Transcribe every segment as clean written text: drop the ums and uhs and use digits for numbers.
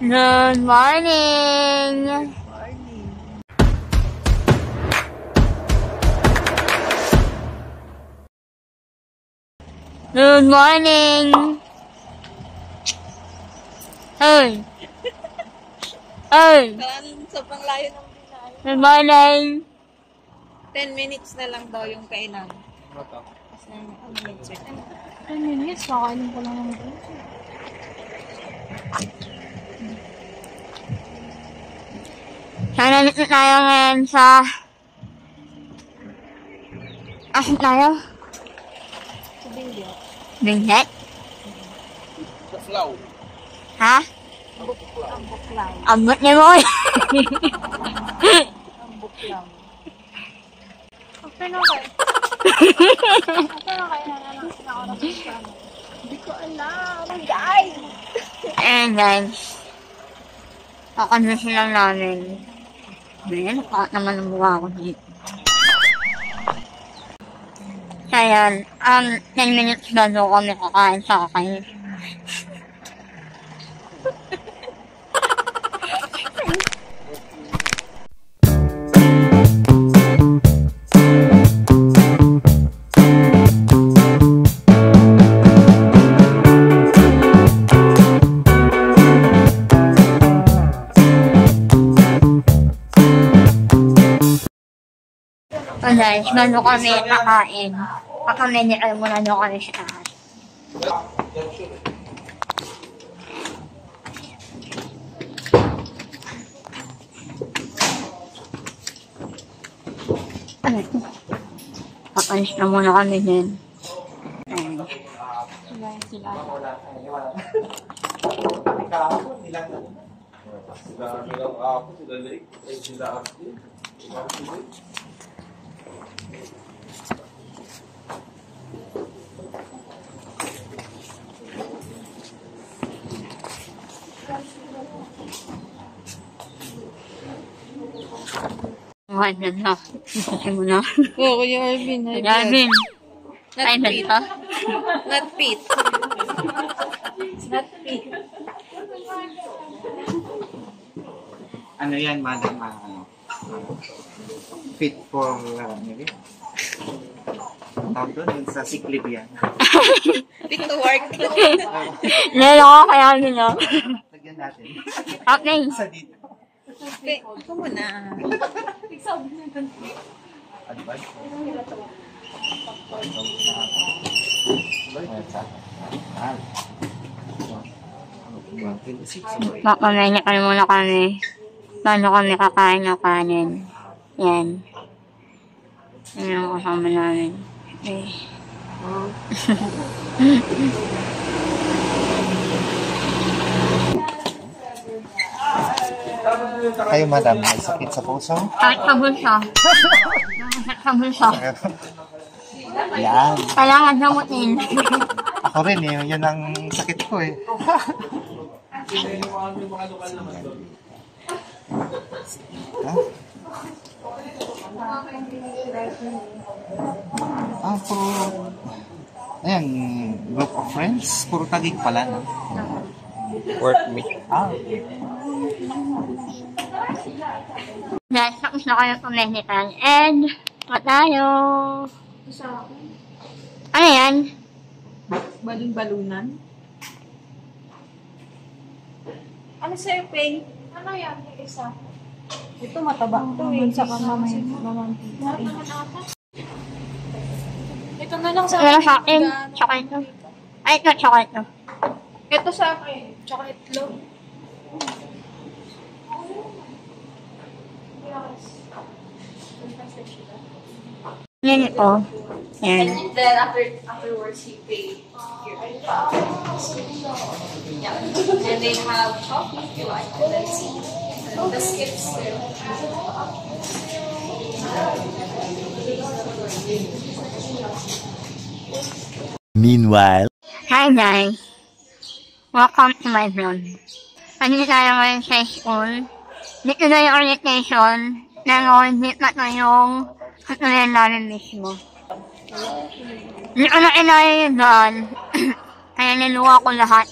Good morning! Good morning! Hey! Hey! Sobrang layo ng binay. Good morning! 10 minutes na lang daw yung kainan. Kasi ang minutes. 10 minutes? Kakainin ko lang ng dito. Sana dito tayo ngayon sa... Asan tayo? Sa Benguet. Benguet? Buklaw. Ha? Ang buklaw. Ambot niya mo! Ang buklaw. Okay na kayo. Okay na kayo na oras sa Hindi ko alam. Guys! Ayan guys. Kakansin lang namin. Ayan, nakakat naman ang mukha ko dito. So ayan, 10 minutes bago kami kakain sa akin. So guys, bago kami kakain, pakamedical muna nyo kami sa taas. Pakalis na muna kami din. Ayan. Sila. Okay, dyan na. Isasay mo na. Oo, Kuya Arvin. Arvin. Ay, Not dito. Not Pete. Not Pete. Ano yan, madam? Fit for, maybe? Tawag doon, yun sa sick leave yan. Fit to work. Lalo ko kaya nyo. Lagyan natin. Okay. Sa dito. Okay, ito muna. Advice. Pakamedical muna kami. Paano kami kakain ng kanin. Yan. Yan ang kasama namin. Okay. Kayo, madam, may sakit sa puso? Sakit sa bulsa. Sakit sa bulsa. Yan. Kailangan gamutin. Ako rin eh, yun ang sakit ko eh. Puro... Ayan, group of friends. Puro tagig pala, no? Workmate. Guys, tapos na kayo pamedical. And, pa tayo. Ano yan? Balon-balunan. Ano sa'yo, Pay? Ano yan? Isa. Ito mataba. Ito eh. Sa mamampi. Ito na lang sa Ano sa akin? Tsaka ito. Ay, ito, tsaka ito. Ito sa akin. Tsaka itlog. Yan ito. Yan. And then afterwards he paid here. Yeah. And they have coffee if you like, and then tea. And the skips too. Meanwhile, Hi guys. Welcome to my vlog. Nandito tayo ngayon sa school. Dito na yung orientation. Nang-audit na tayong katuloyan namin mismo. Hindi ko na kailangan yung daan. Kaya niluwa ko lahat.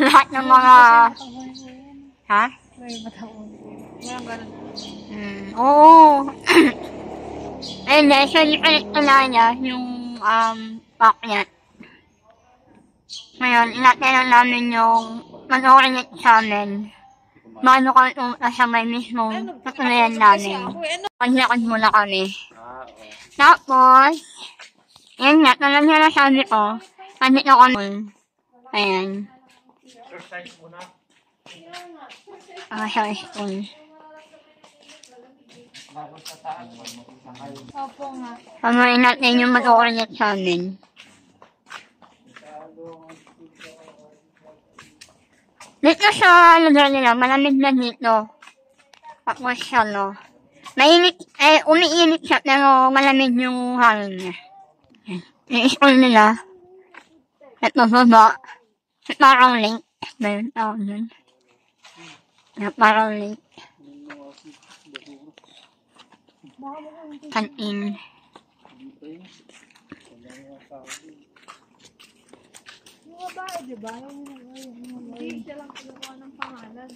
lahat ng mga... Ha? May matawag. Walang ganun. Oo. Ayun na, so pala niya yung pakyat. Ngayon, inatanong namin yung mag-orientate sa amin. Maano kami sa may mismong patunayan Kasi namin. ako, ano? Paglakad muna kami. Tapos, yan nga, talang niya na sabi ko, nandito kami. Ayan. Sa school. Opo nga. Pamain natin yung mag-orientate sa amin. Dito sa lugar nila, malamig na dito. Tapos mainit, umiinit siya, pero malamig yung hangin niya. Yung school nila, at mababa, parang lake. Mayroon tawag dun. Parang lake. Kantin. Yung babae, diba? Hindi siya lang kinukuha ng pangalan.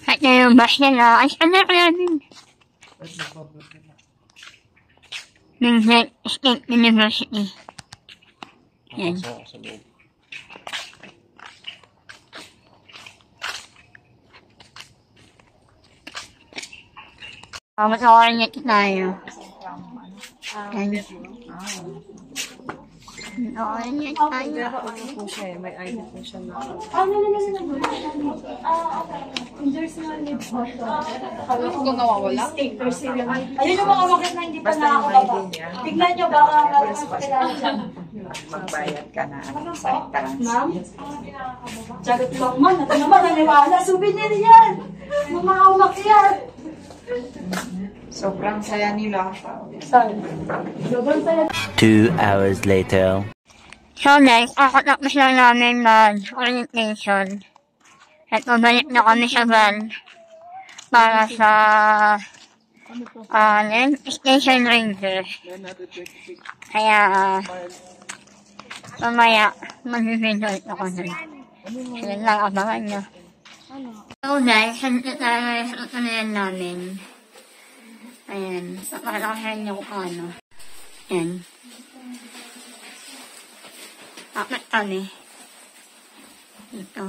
At na yung bus nila, ay sana kaya din. Minghet State University. Yan. Mag-orientate tayo. Yan. Mag-orientate tayo. Ano po siya, may ID po siya na. Kung nawawala? Ayun yung mga makit na hindi pa nakakababa. Tignan nyo baka kakilala dyan. Magbayad ka na sa currency. Ma'am? Jagat lang man. Ito naman, naniwala. Souvenir yan. Mga umakyat. Sobrang saya nila. Sobrang saya. 2 hours later. So guys, kakatapos lang namin mag-orientation. At pabalik na kami sa van para sa station ranger. Kaya mamaya mag-video ulit ako nun. Sige lang, abangan nyo. So guys, sandito tayo sa kanayan namin. Ayan, pakalakahan nyo kung ano. Ayan. Apat kami. Ito.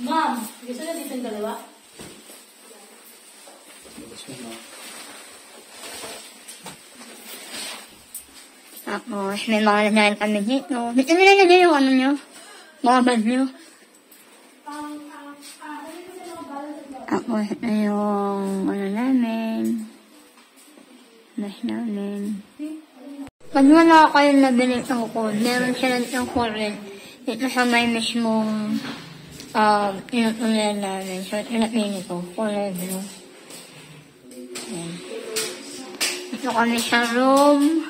Ma'am, gusto nyo dito yung dalawa? Tapos, may mga nanayan kami dito. Dito nila nilagay yung ano nyo. Mga bag nyo. Tapos, ito yung ano namin. Bas namin. Pag wala kayo nabili ng code, meron sila ng code dito sa may mismong inutuloyan namin. So, pinapili ko. Kulay blue. Ayan. Ito kami sa room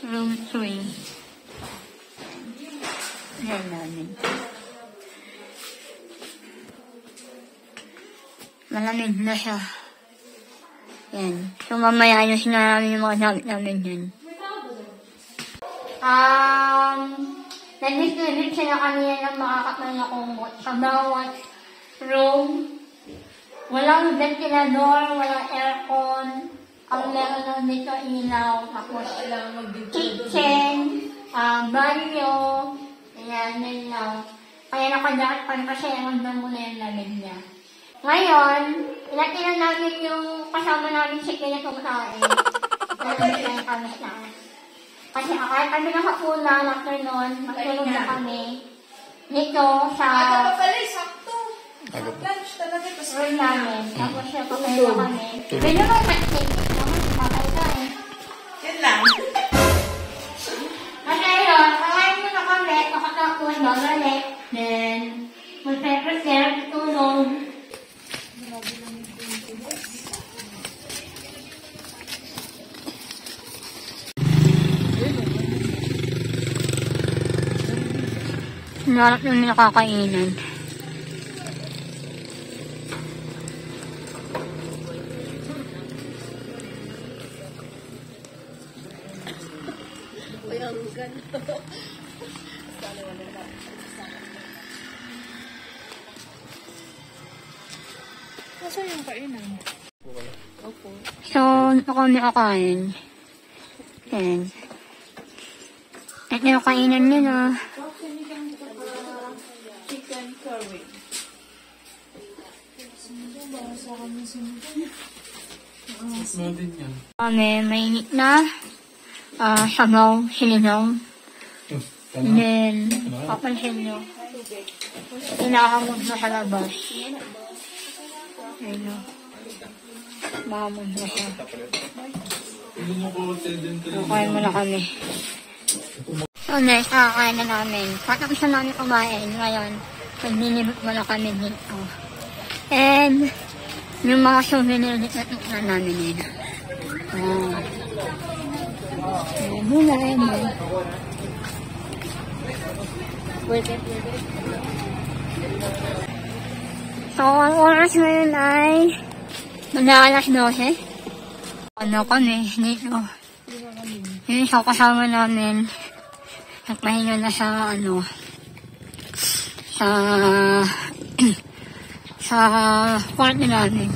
3. Ayan namin. Malamig na siya. Ayan. So, mamaya ayos na namin yung mga gamit namin yan. Nag-limit sila kanina ng makakatang na kumot sa bawat room. Walang ventilador, walang aircon. Ang meron lang dito ilaw, tapos kitchen, banyo, ayan, yun lang. Kaya nakajakit pa rin kasi hanggang muna yung lamig niya. Ngayon, inatinan namin yung kasama namin si Kaya kumakain. Nalamig kami sa kasi kahit kami nakapunan after nun, matulog na kami dito sa Lunch talaga. room namin. Tapos siya, papayo kami. Pwede naman mag-take. Papay ka eh. Yun lang. At ayun, kakain muna kami, nakatapos, babalik. Then, mag-prepare, tulog. Narap namin nakakainan. Uy, ang ganito. Nasa yung kainan? Opo. So, ito kami kakain. Yan. Ito yung kainan niya na. Chicken curry. Kami, mainit na. Sabaw, sinigaw. And then, papansin nyo. Inahamod na sa labas. Ayun o. Mahamod na siya. Kakain muna kami. So next, kakain na namin. Patapos na namin kumain. Ngayon, nagninimot muna kami dito. And, yung mga souvenir dito na namin yun. Ayan muna, ayan muna. So, ang oras ngayon ay mag-aalas 12. Ano kami dito? Yung isang kasama namin nagpahinga na sa sa kwarto namin.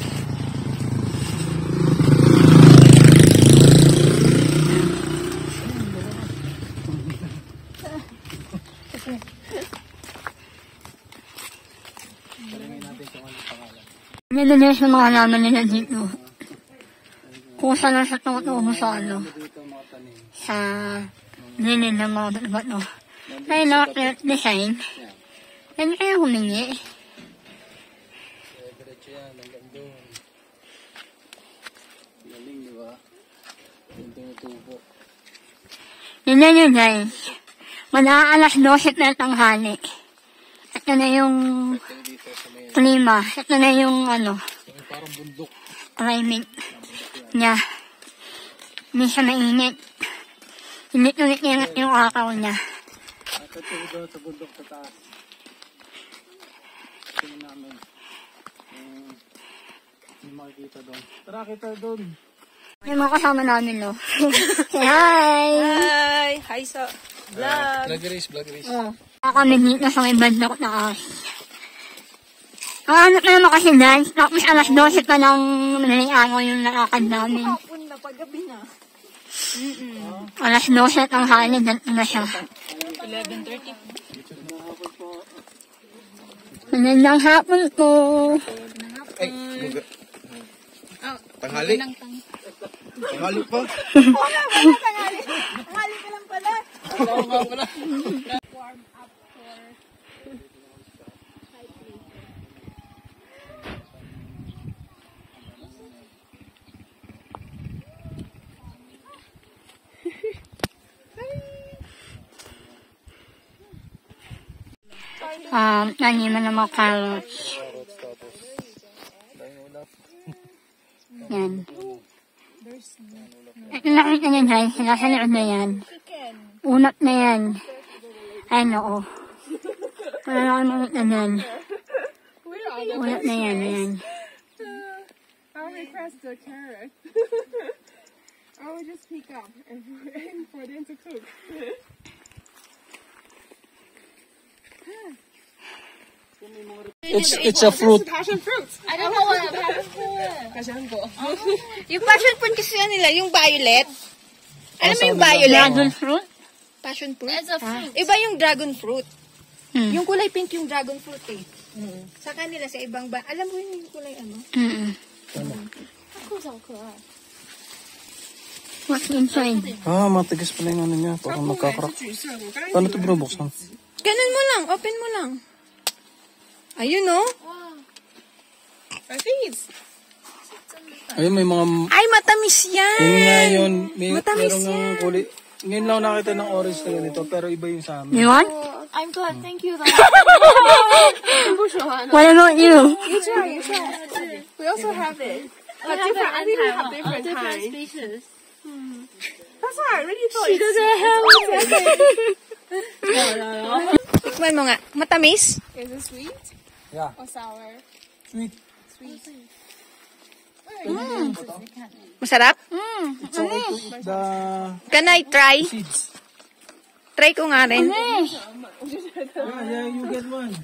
Nililis yung mga naman nila dito. Kusa lang sa tutubo sa sa nilil ng mga bato-bato. Ay, nakakit design. Yan kaya humingi. Yun yun guys. Mag-aalas 12 na tanghali. Ito na yung klima. Ito na yung climate niya. Hindi siya mainit. Init-ulit yung akaw niya. Sa bundok sa taas. Tingnan namin. Yung makikita doon. Tara, kita doon. Yung mga kasama namin, no? Hi! Hi! Hi sa vlog! Vlog race. Kami dito sa may bandok na kasi. Ang anak na naman kasi dance, tapos alas 12 pa ng madaling araw yung nakakad namin. Hapon na, paggabi na. Alas 12 ang hali, ganito na siya. 11:30. Magandang hapon po. Ay, tanghali. Tanghali pa. Tanghali ka lang pala. Oo nga pala. Warm up for hiking. Naniman ng mga carrots. Yan. Ito nakita niyan, guys. Nasa likod na yan. Unap na yan. Ay, oo. Wala na kayo makita yan. Unap na yan, ayan. I'll request the carrot. I will just pick up and for them to cook. It's a fruit. Passion fruit. I don't know what passion fruit. Passion fruit. Yung passion fruit kasi yan nila, yung violet. Alam mo yung violet? Dragon fruit? Passion fruit? It's a fruit. Iba yung dragon fruit. Yung kulay pink yung dragon fruit eh. Sa kanila sa ibang alam mo yung kulay ano? What's inside? Matigas pala yung ano niya. Parang magkakrak. Paano ito binubuksan? Ganun mo lang, open mo lang. Ayun no? Ayun, may mga... Ay, matamis yan! Yun nga yun. Matamis merong yan. kulay. Ngayon lang nakita ng orange na ganito, pero iba yung sa amin. You want? I'm glad, thank you. What about you? You try. We also have it. But different, I think we have different kinds. That's why I really thought she doesn't have No. Tikman mo nga. Matamis? Is it sweet? Yeah. Or sour? Sweet. Sweet. Masarap? Can I try? Try ko nga rin. Yeah, you get one.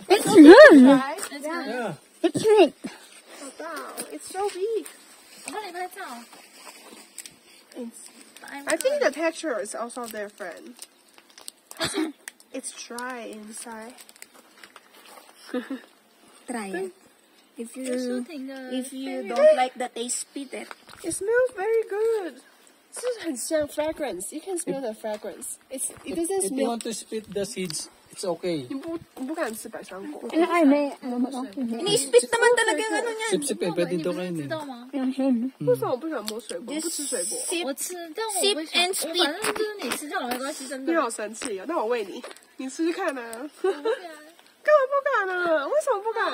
It's good. Yeah. It's sweet. Wow, it's so big. I think the texture is also different. It's dry inside. Try it. If you don't like the taste, bitter. It smells very good. This is 很像 fragrance. You can smell the fragrance. It doesn't If you smell. want to spit the seeds, it's okay. 你不敢吃百香果。 Ini-spit naman talaga yung ano niyan. Sip-sip eh, pwede ito kainin. 为什么我不喜欢摸水果？不吃水果。 Sip and spit. 反正就是你吃就好，没关系，真的。你好生气啊！那我喂你，你吃吃看啊。干嘛不敢呢？为什么不敢？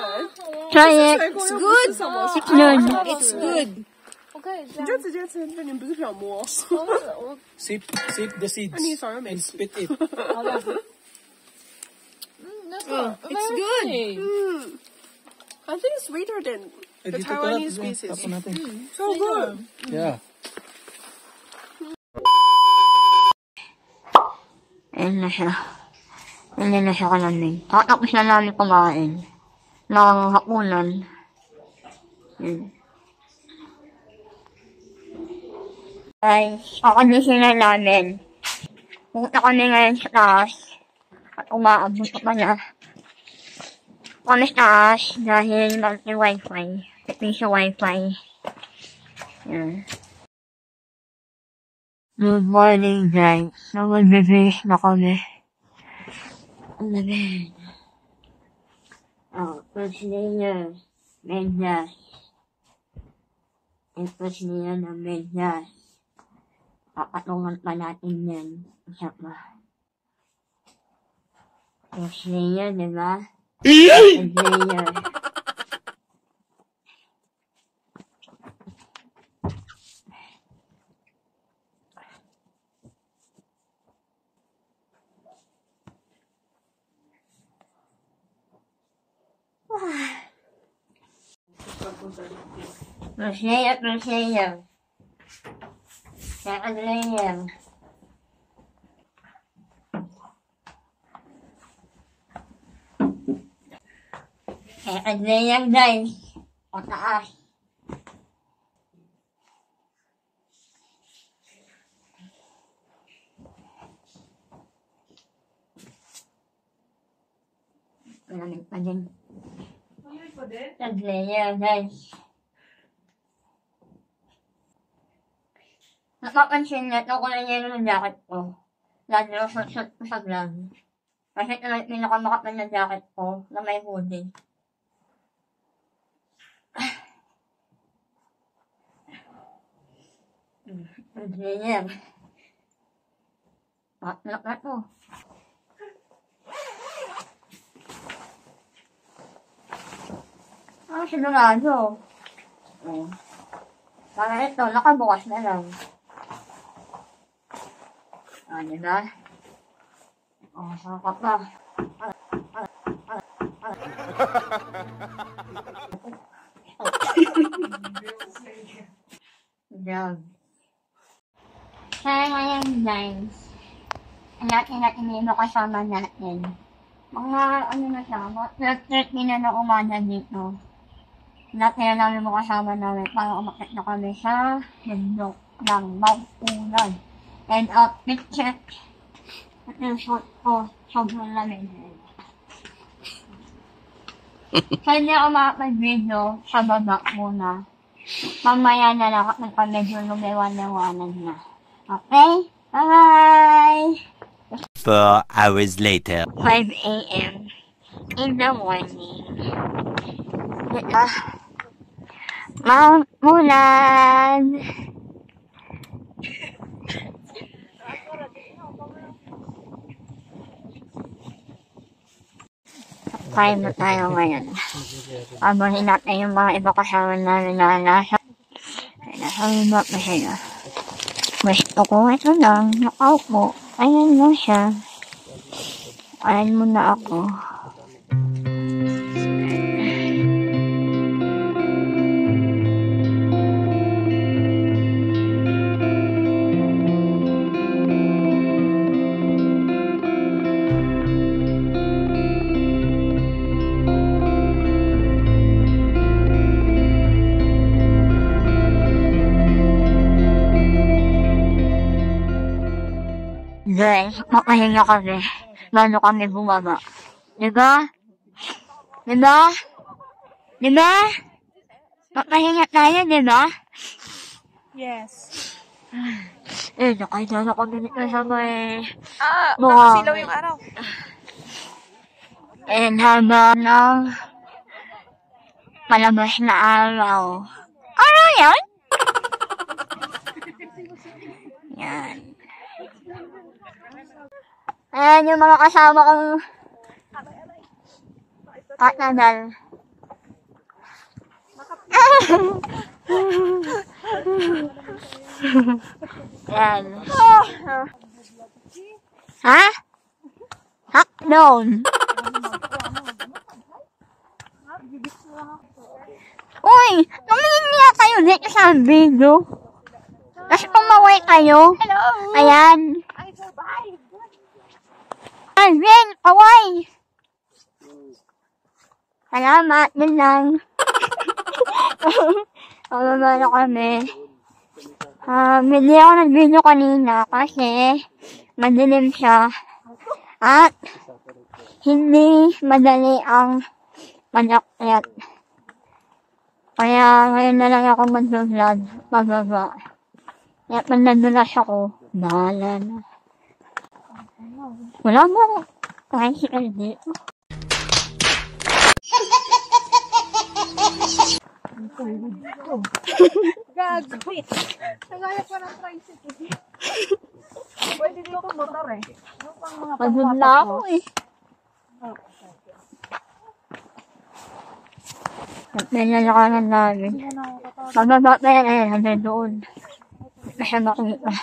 Try it. 水果又不是什么， It's good. 你就直接吃，那你不是不想摸？ Sip the seeds 你手又没 and 洗。 spit it. It's good. I think it's sweeter than Eh, the dito Taiwanese tara, species. tapon natin. So good. Yeah. Ayun na siya. Hindi na siya kalamin. Tapos na namin kumain. Ng hapunan. Yun. Ay, akalusin na namin. Pupunta kami ngayon sa taas. At umaabot pa na. Kami sa taas dahil mag-wifi. Ito sa wifi. Yan. Good morning, guys. So, mag-finish na kami. Ang lamin. Oh, first layer. Medyas. And first layer na medyas. Papatungan pa natin yan. Isa pa. First layer, diba? Second layer. First layer, first layer. Second layer. Second layer, guys. Pataas. Malamig pa din. Third layer, guys. Napapansin niya, ito ko na yelo ng jacket ko. Lalo sa ko sa vlog. Kasi ito lang pinakamakapal na jacket ko na may hoodie. Third layer. Malak na ito. Sigurado. Oh. Para ito, nakabukas na lang. Diba? Sakap na. Diyan. Kaya ngayon, guys, natin yung kasama natin. Mga, na siya, mga 13 na umaga dito. Lahat na namin mga kasama namin para umakit na kami sa bundok ng Mount Punan. And outfit check. At yung short ko, sobrang lamig. Kaya hindi ako makapag-video sa baba muna. Mamaya na lang kapag medyo lumiwan-liwanan na. Okay? Bye-bye! 4 hours later. 5 a.m. in the morning. Mount Punan! Kain na tayo ngayon. Abahin natin yung mga iba kasama namin na nasa. Ay, nasa iba pa sila. Gusto ko ito lang, nakaupo. Ayan mo siya. Ayan mo na ako. Guys, makahinga kami. Bago kami bumaba. Diba? Diba? Diba? Makahinga tayo, diba? Yes. Eh, nakahinga na kami nito sa may... Nakasilaw yung araw. And haba ng malabas na araw. Araw yan? Yan. Ayan yung mga kasama kong katnadal. Yan. Ha? Hakdown. Uy! Tumingin niya kayo dito sa video. Tapos pumaway kayo. Hello! Ayan. I survived! Alvin, paway! Salamat, yun lang. Pababa na kami. Hindi ako nag-video kanina kasi madilim siya. At hindi madali ang mag-akyat. Kaya ngayon na lang ako mag-vlog, pababa. Kaya pag nadulas ako, bahala na. Wala mo. Kahit si Aldi. Gago. Nagayap pa ng tricycle. Pwede dito motor eh. Pagod na ako eh. May lalakaran namin. Pababa pa yan, ayan, hanggang doon. Kasi makikita.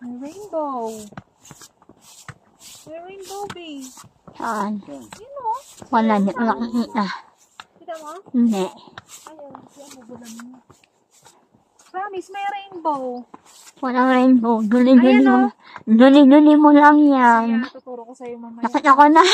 May rainbow. May rainbow, babe. Saan? Yun o. Wala, hindi ko nakikita. Kita mo? Hindi. Ayun, siya magulan mo. Promise, may rainbow. Walang rainbow. Duli-duli mo. Duli-duli mo lang yan. Kaya tuturo ko sa'yo mamaya. Nakita ko na.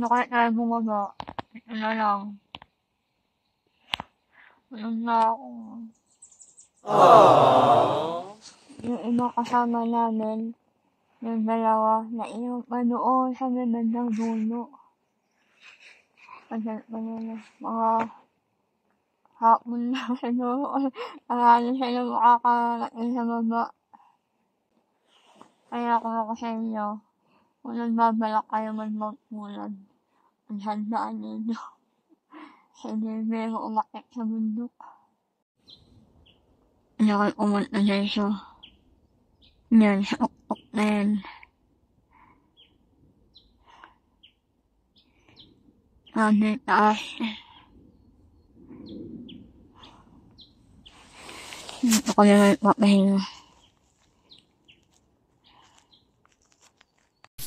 Kahit na bumaba, ito na lang. Walang na ako. Yung iba kasama namin, Yung dalawa na iyong manood sa bandang dulo. Kasi mga hapon na siguro. Akala sila makakarating sa baba. Kaya kung ako sa inyo, kung nagbabalak kayo magmagpulan, ang handaan ninyo. Hindi meron umakit sa bundok. Hindi ako pumunta dito. Yan, sa ukok na yan. Sabi taas. Dito ko naman papahinga.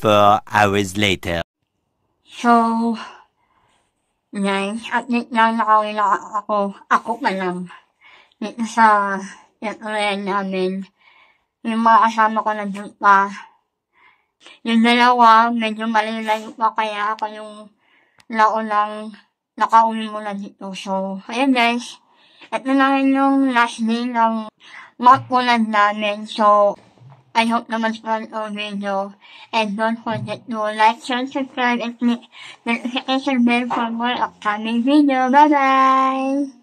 4 hours later. So, guys, at lang nakawila ako pa lang. Dito sa ituloyan namin. Yung mga kasama ko nandun pa. Yung dalawa, medyo malilayo pa kaya ako yung naunang nakauwi muna dito. So, ayan guys. Ito na rin yung last day ng magpunan namin. So, I hope naman sa video. And don't forget to like, share, subscribe, and click the notification bell for more upcoming video. Bye-bye!